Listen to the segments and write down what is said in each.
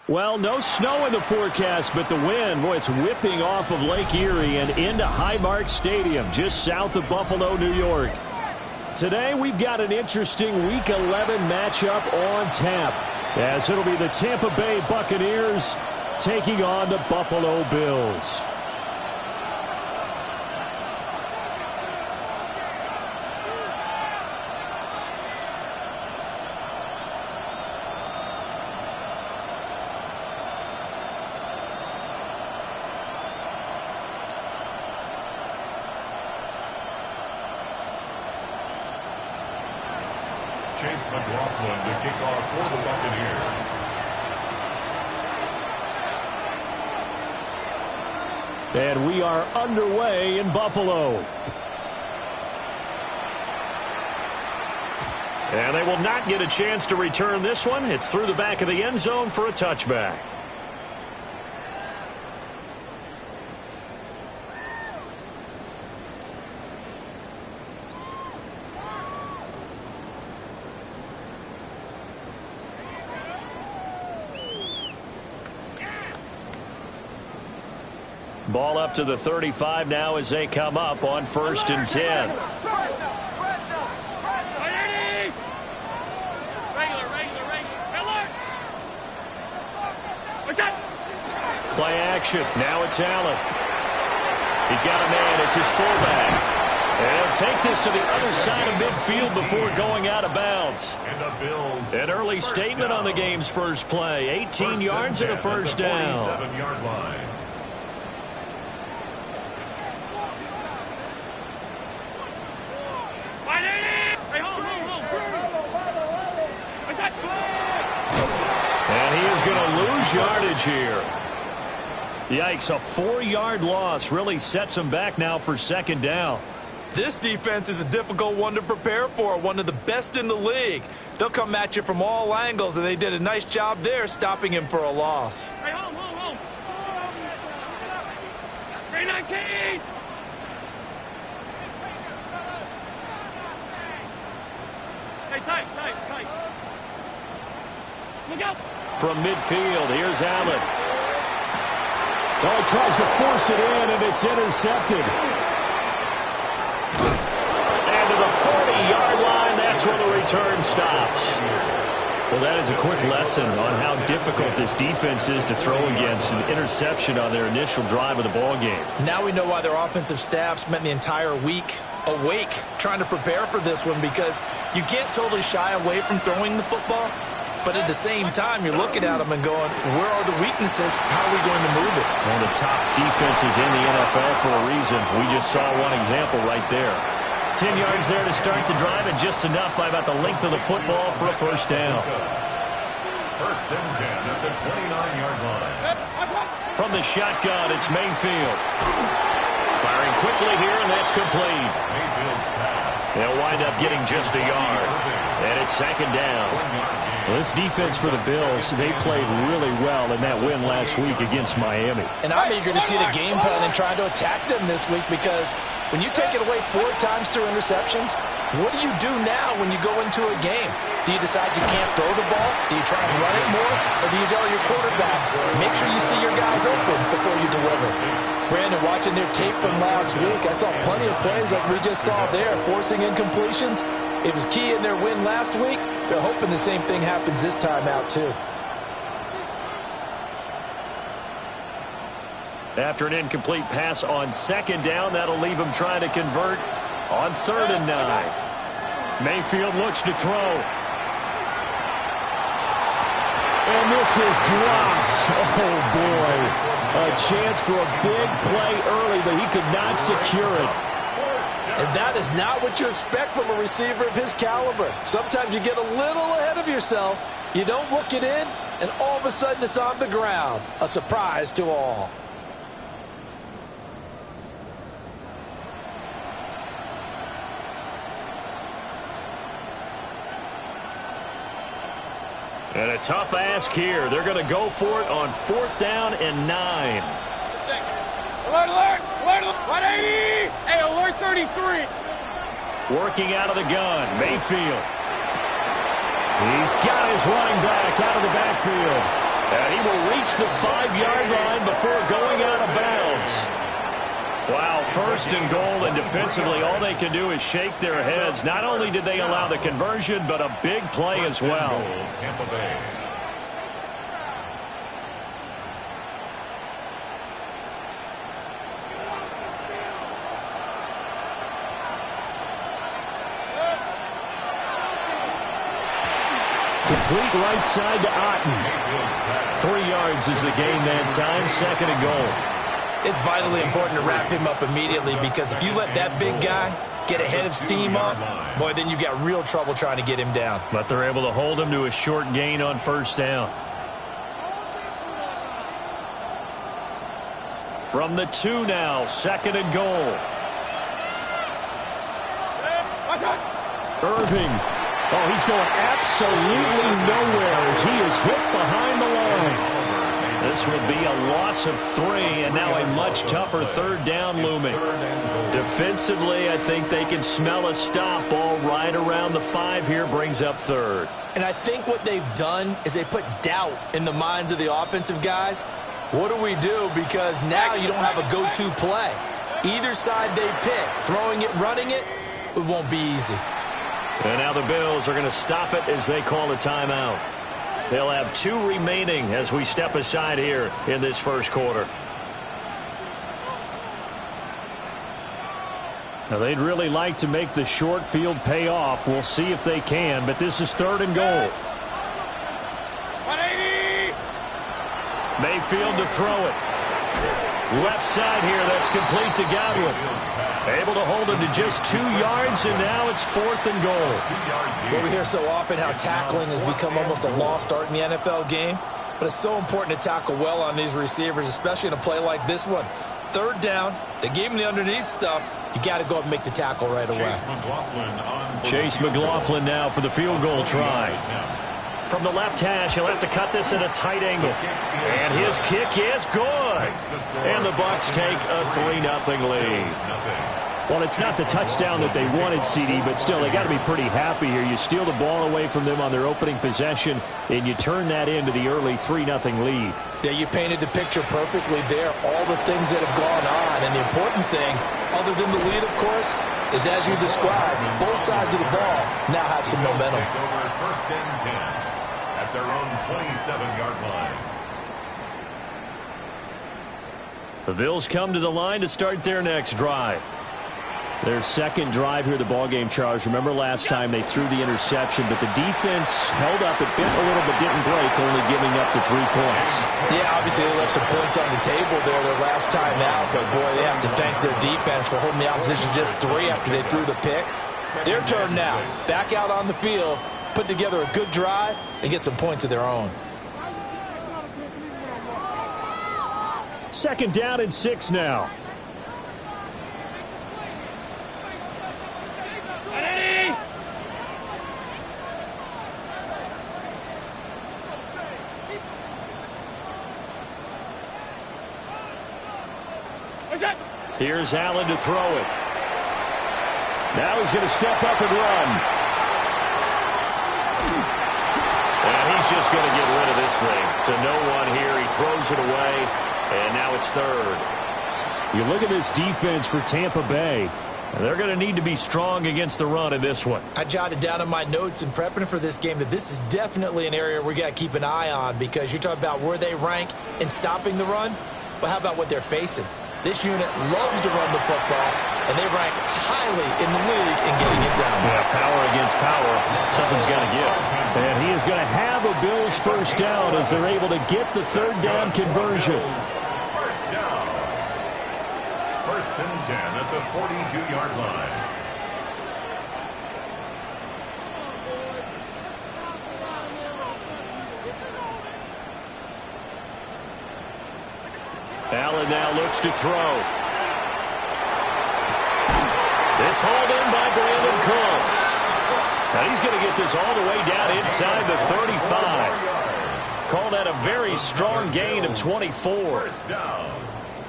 Well, no snow in the forecast, but the wind, boy, it's whipping off of Lake Erie and into Highmark Stadium, just south of Buffalo, New York. Today, we've got an interesting Week 11 matchup on tap, as it'll be the Tampa Bay Buccaneers taking on the Buffalo Bills. To kick off for the Buccaneers. And we are underway in Buffalo. And they will not get a chance to return this one. It's through the back of the end zone for a touchback. Ball up to the 35 now as they come up on 1st and 10. Play action. Now it's Allen. He's got a man. It's his fullback. And he'll take this to the other side of midfield before going out of bounds. An early statement on the game's first play. 18 yards and a first down. 47-yard line. Yardage here. Yikes, a 4-yard loss really sets them back now for 2nd down. This defense is a difficult one to prepare for, one of the best in the league. They'll come at you from all angles, and they did a nice job there stopping him for a loss. Hey, home. 319. Hey, tight. Look out. From midfield, here's Allen. Oh, tries to force it in, and it's intercepted. And to the 40-yard line, that's where the return stops. Well, that is a quick lesson on how difficult this defense is to throw against. An interception on their initial drive of the ballgame. Now we know why their offensive staff spent the entire week awake trying to prepare for this one, because you can't totally shy away from throwing the football. But at the same time, you're looking at them and going, where are the weaknesses? How are we going to move it? One of the top defenses in the NFL for a reason. We just saw one example right there. 10 yards there to start the drive, and just enough by about the length of the football for a first down. 1st and 10 at the 29-yard line. From the shotgun, it's Mayfield. Firing quickly here, and that's complete. Mayfield's pass. They'll wind up getting just a yard. And it's 2nd down. Well, this defense for the Bills, they played really well in that win last week against Miami. And I'm eager to see the game plan and trying to attack them this week, because when you take it away 4 times through interceptions, what do you do now when you go into a game? Do you decide you can't throw the ball? Do you try and run it more? Or do you tell your quarterback, make sure you see your guys open before you deliver? Brandon, watching their tape from last week, I saw plenty of plays like we just saw there, forcing incompletions. It was key in their win last week. They're hoping the same thing happens this time out, too. After an incomplete pass on 2nd down, that'll leave them trying to convert on 3rd and 9. Mayfield looks to throw. And this is dropped. Oh, boy. A chance for a big play early, but he could not secure it. And that is not what you expect from a receiver of his caliber. Sometimes you get a little ahead of yourself. You don't look it in, and all of a sudden it's on the ground. A surprise to all. And a tough ask here. They're going to go for it on 4th down and 9. Alert! 180! Hey, alert 33! Working out of the gun, Mayfield. He's got his running back out of the backfield. And he will reach the 5-yard line before going out of bounds. Wow, first and goal, and defensively all they can do is shake their heads. Not only did they allow the conversion, but a big play as well. Tampa Bay. Complete right side to Otten. 3 yards is the gain that time, second and goal. It's vitally important to wrap him up immediately because if you let that big guy get a head of steam up, boy, then you've got real trouble trying to get him down. But they're able to hold him to a short gain on first down. From the 2 now, second and goal. Irving. Oh, he's going absolutely nowhere as he is hit behind the line. This will be a loss of 3, and now a much tougher third down looming. Defensively, I think they can smell a stop. Ball right around the 5 here, brings up third. And I think what they've done is they put doubt in the minds of the offensive guys. What do we do? Because now you don't have a go-to play. Either side they pick, throwing it, running it, it won't be easy. And now the Bills are going to stop it as they call a timeout. They'll have 2 remaining as we step aside here in this first quarter. Now they'd really like to make the short field pay off. We'll see if they can, but this is third and goal. 180! Mayfield to throw it. Left side here, that's complete to Godwin. Able to hold him to just 2 yards, and now it's fourth and goal. Well, we hear so often how tackling has become almost a lost art in the NFL game, but it's so important to tackle well on these receivers, especially in a play like this one. Third down, they gave him the underneath stuff. You got to go up and make the tackle right away. Chase McLaughlin now for the field goal try. From the left hash, he'll have to cut this at a tight angle. And his kick is good. And the Bucs take a 3-0 lead. Well, it's not the touchdown that they wanted, CD, but still, they got to be pretty happy here. You steal the ball away from them on their opening possession, and you turn that into the early 3-0 lead. Yeah, you painted the picture perfectly there, all the things that have gone on. And the important thing, other than the lead, of course, is as you described, both sides of the ball now have some momentum. First and 10 at their own 27-yard line. The Bills come to the line to start their next drive. Their second drive here, the ballgame, Charles. Remember last time they threw the interception, but the defense held up. It bit a little but didn't break, only giving up the 3 points. Yeah, obviously they left some points on the table there their last time out, but boy, they have to thank their defense for holding the opposition just 3 after they threw the pick. Their turn now. Back out on the field, put together a good drive, and get some points of their own. Second down and 6 now. Here's Allen to throw it. Now he's going to step up and run. And he's just going to get rid of this thing to no one here. He throws it away, and now it's third. You look at this defense for Tampa Bay. And they're going to need to be strong against the run in this one. I jotted down in my notes in prepping for this game that this is definitely an area we got to keep an eye on because you're talking about where they rank in stopping the run. But how about what they're facing? This unit loves to run the football, and they rank highly in the league in getting it done. Yeah, power against power. Something's got to give. And he is going to have a Bills first down as they're able to get the third down conversion. First down. First and 10 at the 42-yard line. Allen now looks to throw. It's hauled in by Brandon Cooks. Now he's going to get this all the way down inside the 35. Call that a very strong gain of 24.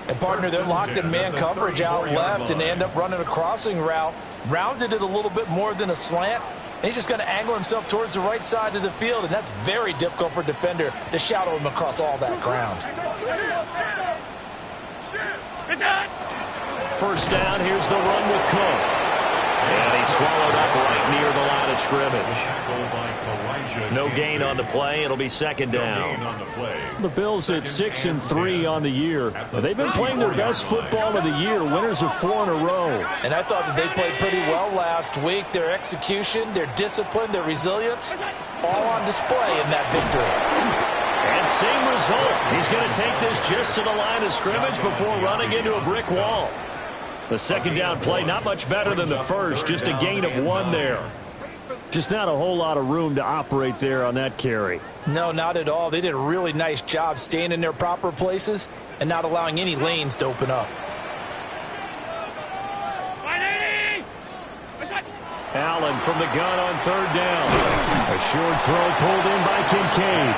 And partner, they're locked in man coverage out left, and they end up running a crossing route. Rounded it a little bit more than a slant. And he's just going to angle himself towards the right side of the field, and that's very difficult for a defender to shadow him across all that ground. First down, here's the run with Cook. And he's swallowed up right near the line of scrimmage. No gain on the play. It'll be second down. The Bills at 6-3 on the year. They've been playing their best football of the year, winners of 4 in a row. And I thought that they played pretty well last week. Their execution, their discipline, their resilience, all on display in that victory. And same result. He's going to take this just to the line of scrimmage before running into a brick wall. The second down play, not much better than the first, just a gain of 1 there. Just not a whole lot of room to operate there on that carry. No, not at all. They did a really nice job staying in their proper places and not allowing any lanes to open up. Allen from the gun on third down. A short throw pulled in by Kincaid.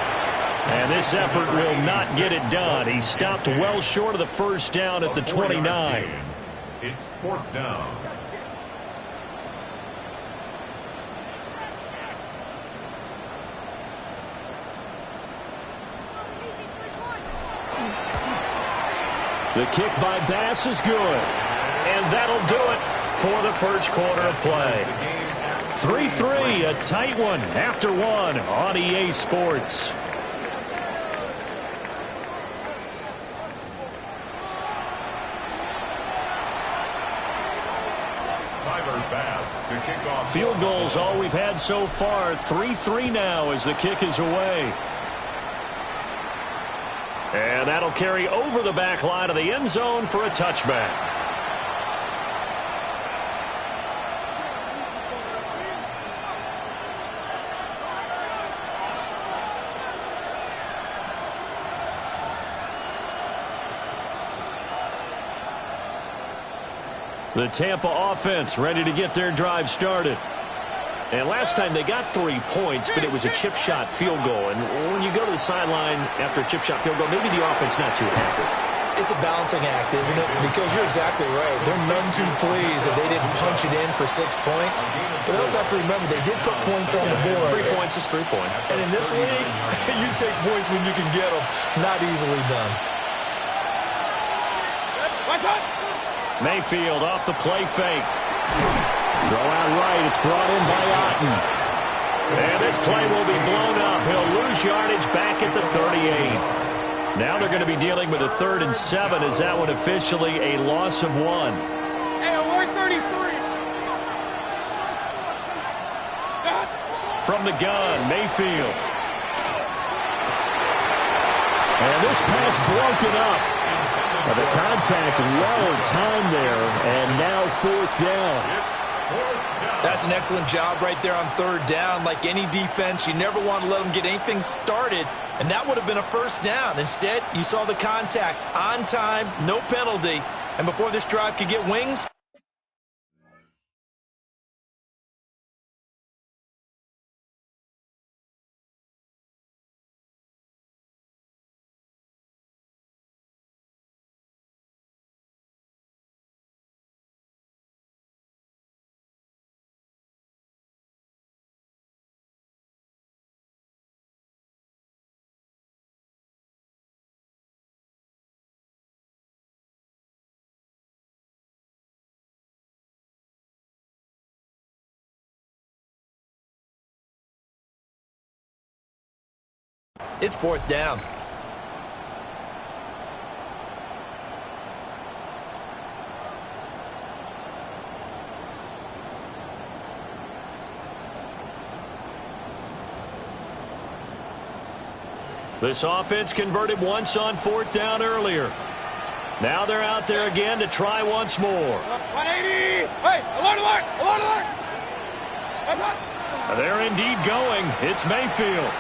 And this effort will not get it done. He stopped well short of the first down at the 29. It's 4th down. The kick by Bass is good. And that'll do it for the first quarter of play. 3-3, a tight one after 1 on EA Sports. Field goals all we've had so far. 3-3 now as the kick is away. And that'll carry over the back line of the end zone for a touchback. The Tampa offense ready to get their drive started. And last time they got 3 points, but it was a chip shot field goal. And when you go to the sideline after a chip shot field goal, maybe the offense not too happy. It's a balancing act, isn't it? Because you're exactly right. They're none too pleased that they didn't punch it in for 6 points. But I also have to remember they did put points on the board. 3 points is 3 points. And in this league, you take points when you can get them. Not easily done. Mayfield off the play fake. Throw out right. It's brought in by Otten. And this play will be blown up. He'll lose yardage back at the 38. Now they're going to be dealing with a 3rd and 7 as that one officially a loss of 1. Hey, alert 33. From the gun, Mayfield. And this pass broken up. The contact well timed there, and now 4th down. That's an excellent job right there on 3rd down. Like any defense, you never want to let them get anything started, and that would have been a 1st down. Instead, you saw the contact on time, no penalty, and before this drive could get wings, it's 4th down. This offense converted once on 4th down earlier. Now they're out there again to try once more. 180. Hey, alert, alert, alert, alert. They're indeed going. It's Mayfield.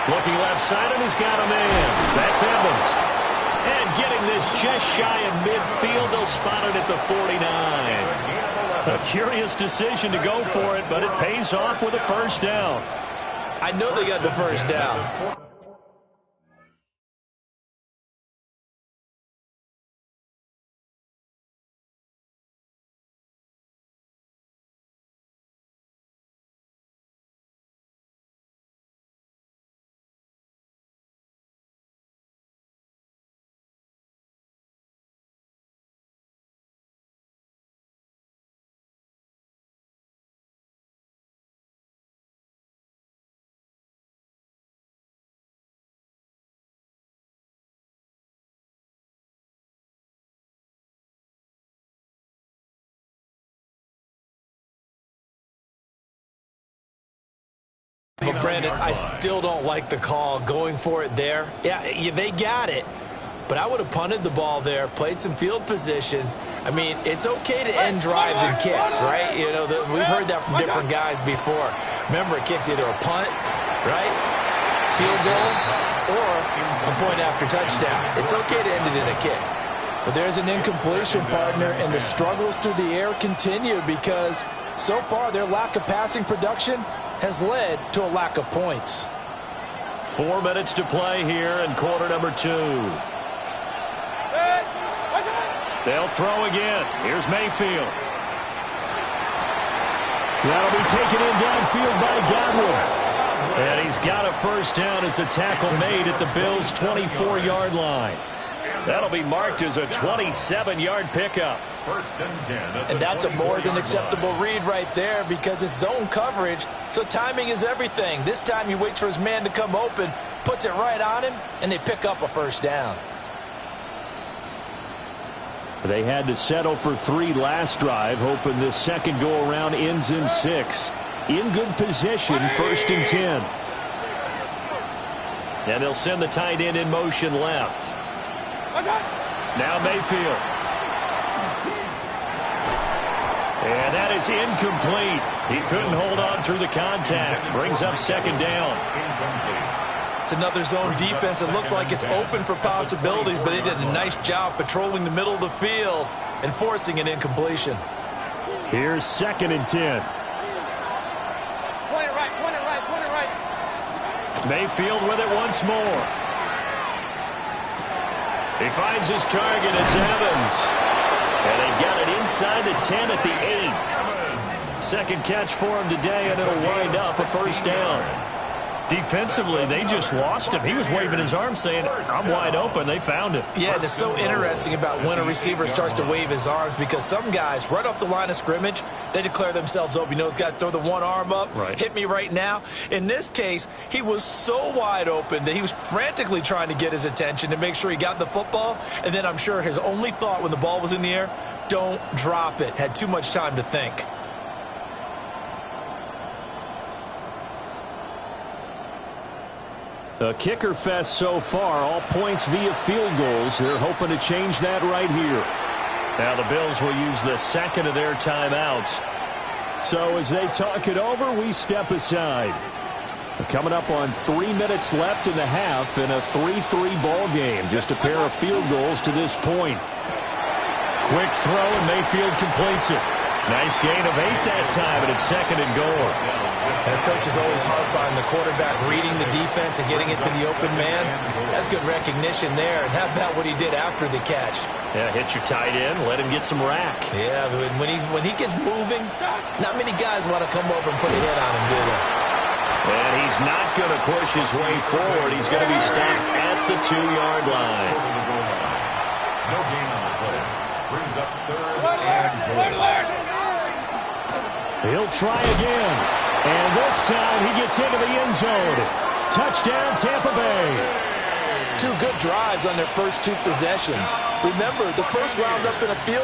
Looking left side, and he's got a man. That's Evans. And getting this just shy of midfield, they'll spot it at the 49. A curious decision to go for it, but it pays off with a 1st down. I know they got the 1st down. But, Brandon, I still don't like the call going for it there. Yeah, they got it. But I would have punted the ball there, played some field position. I mean, it's okay to end drives and kicks, right? You know, we've heard that from different guys before. Remember, a kick's either a punt, right, field goal, or a point after touchdown. It's okay to end it in a kick. But there's an incompletion, partner, and the struggles through the air continue because so far their lack of passing production has led to a lack of points. 4 minutes to play here in quarter number 2. They'll throw again. Here's Mayfield. That'll be taken in downfield by Godwin. And he's got a first down as a tackle made at the Bills' 24-yard line. That'll be marked as a 27-yard pickup. First and 10. And that's a more than acceptable read right there because it's zone coverage, so timing is everything. This time he waits for his man to come open, puts it right on him, and they pick up a first down. They had to settle for 3 last drive, hoping this second go-around ends in 6. In good position, first and 10. And they'll send the tight end in motion left. Now Mayfield. And that is incomplete. He couldn't hold on through the contact. Brings up second down. It's another zone defense. It looks like it's open for possibilities, but they did a nice job patrolling the middle of the field and forcing an incompletion. Here's second and 10. Point it right, point it right, point it right. Mayfield with it once more. He finds his target. It's Evans. And they've got it inside the 10 at the 8. Second catch for him today, and it'll wind up a first down. Defensively, they just lost him. He was waving his arm saying, I'm wide open. They found him. Yeah, it's so interesting about when a receiver starts to wave his arms because some guys, right off the line of scrimmage, they declare themselves open. You know, those guys throw the one arm up, right. Hit me right now. In this case, he was so wide open that he was frantically trying to get his attention to make sure he got the football. And then I'm sure his only thought when the ball was in the air, don't drop it. Had too much time to think. A kicker fest so far, all points via field goals. They're hoping to change that right here. Now the Bills will use the second of their timeouts. So as they talk it over, we step aside. We're coming up on 3 minutes left in the half in a 3-3 ball game. Just a pair of field goals to this point. Quick throw and Mayfield completes it. Nice gain of 8 that time, and it's second and goal. And coach is always harp on the quarterback reading the defense and getting it to the open man. That's good recognition there. And how about what he did after the catch? Yeah, hit your tight end, let him get some rack. Yeah, but when he gets moving, not many guys want to come over and put a hit on him, do they? And he's not going to push his way forward. He's going to be stopped at the 2-yard line. No gain on the play. Brings up third and goal. He'll try again. And this time he gets into the end zone. Touchdown, Tampa Bay. 2 good drives on their first 2 possessions. Remember, the first wound up in a field